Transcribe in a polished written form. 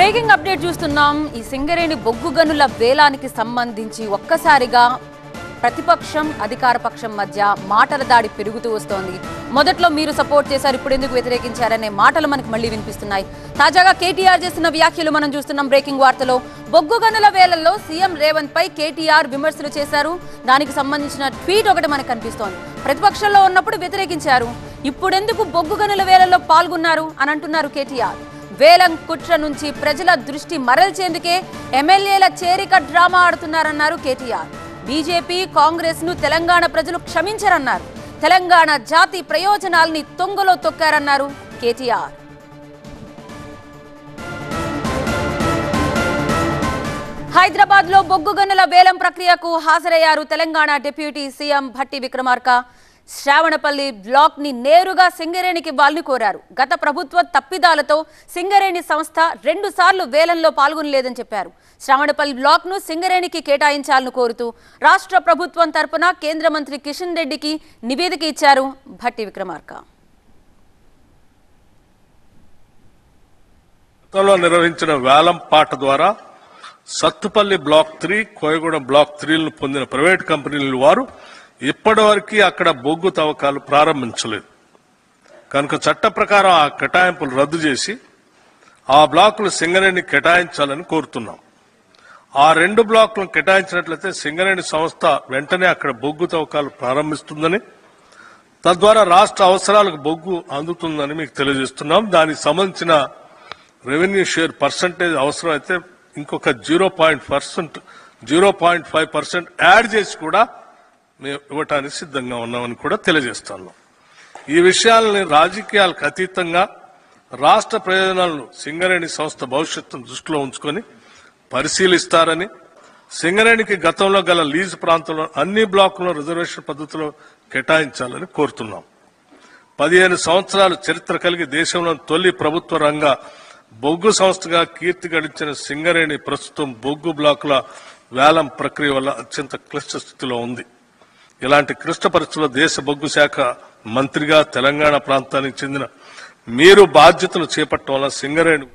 Breaking update చూస్తున్నాం. ఈ సింగరేణి బొగ్గు గనుల వేలానికి సంబంధించి ఒక్కసారిగా ప్రతిపక్షం అధికార పక్షం మధ్య మాటల దాడి పెరుగుతూ వస్తోంది. మొదట్లో మీరు సపోర్ట్ చేశారు, ఇప్పుడు ఎందుకు వ్యతిరేకించారనే మాటలు మనకు మళ్ళీ వినిపిస్తున్నాయి. తాజాగా కేటీఆర్ చేస్తున్న వ్యాఖ్యలు మనం చూస్తున్నాం. బ్రేకింగ్ వార్తలో బొగ్గు గనుల వేలల్లో సీఎం రేవంత్ పై కేటీఆర్ విమర్శలు చేశారు. దానికి సంబంధించిన ట్వీట్ ఒకటి మనకు కనిపిస్తోంది. ప్రతిపక్షంలో ఉన్నప్పుడు వ్యతిరేకించారు, ఇప్పుడెందుకు బొగ్గు గనుల వేలల్లో పాల్గొన్నారు అని అంటున్నారు కేటీఆర్. వేలం కుట్ర నుంచి ప్రజల దృష్టి మరల్చేందుకే ఎమ్మెల్యేల చేరిక డ్రామా ఆడుతున్నారన్నారు కేటీఆర్. బీజేపీ కాంగ్రెస్ ను తెలంగాణ ప్రజలు క్షమించరన్నారు. తెలంగాణ జాతి ప్రయోజనాల్ని తొంగలో తొక్కారన్నారు కేటీఆర్. హైదరాబాద్ లో బొగ్గు గనుల వేలం ప్రక్రియకు హాజరయ్యారు Telangana deputy CM Bhatti Vikramarka. Shravanapalli block ని నేరుగా సింగరేణికి ఇవ్వాలని కోరారు. గత ప్రభుత్వ తప్పిదాలతో సింగరేణి సంస్థ 2 సార్లు వేలంలో పాల్గొనలేదని చెప్పారు. శ్రావణపల్లి బ్లాక్ ను సింగరేణికి కేటాయించాలని కోరుతూ రాష్ట్ర ప్రభుత్వం తరపున కేంద్ర మంత్రి కిషన్ రెడ్డికి నివేదిక ఇచ్చారు భట్టి విక్రమార్క. గతంలో నిర్వహించిన వేలం పాట ద్వారా సత్తుపల్లి బ్లాక్ 3, కోయగూడెం బ్లాక్ 3లను పొందిన ప్రైవేట్ కంపెనీల వారు ఇప్పటివరకు అక్కడ బొగ్గు తవ్వకాలు ప్రారంభించలేదు. కనుక చట్ట ప్రకారం ఆ కేటాయింపులు రద్దు చేసి ఆ బ్లాకులు సింగరేణి కేటాయించాలని కోరుతున్నాం. ఆ 2 బ్లాకులను కేటాయించినట్లయితే సింగరేణి సంస్థ వెంటనే అక్కడ బొగ్గు తవ్వకాలు ప్రారంభిస్తుందని, తద్వారా రాష్ట్ర అవసరాలకు బొగ్గు అందుతుందని మీకు తెలియజేస్తున్నాం. దానికి సంబంధించిన రెవెన్యూ షేర్ పర్సంటేజ్ అవసరమైతే ఇంకొక 0.5% యాడ్ చేసి కూడా మేము ఇవ్వటానికి సిద్ధంగా ఉన్నామని కూడా తెలియజేస్తాను. ఈ విషయాలని రాజకీయాలకు అతీతంగా రాష్ట్ర ప్రయోజనాలను సింగరేణి సంస్థ భవిష్యత్తును దృష్టిలో ఉంచుకొని పరిశీలిస్తారని, సింగరేణికి గతంలో గల లీజ్ ప్రాంతంలో అన్ని బ్లాకులను రిజర్వేషన్ పద్ధతిలో కేటాయించాలని కోరుతున్నాం. 15 సంవత్సరాల చరిత్ర కలిగి దేశంలోని తొలి ప్రభుత్వ రంగ బొగ్గు సంస్థగా కీర్తి గడించిన సింగరేణి ప్రస్తుతం బొగ్గు బ్లాకుల వేలం ప్రక్రియ వల్ల అత్యంత క్లిష్ట స్థితిలో ఉంది. ఇలాంటి క్లిష్ట పరిస్థితుల్లో దేశ బొగ్గు శాఖ మంత్రిగా తెలంగాణ ప్రాంతానికి చెందిన మీరు బాధ్యతలు చేపట్టడం వల్ల సింగరేణి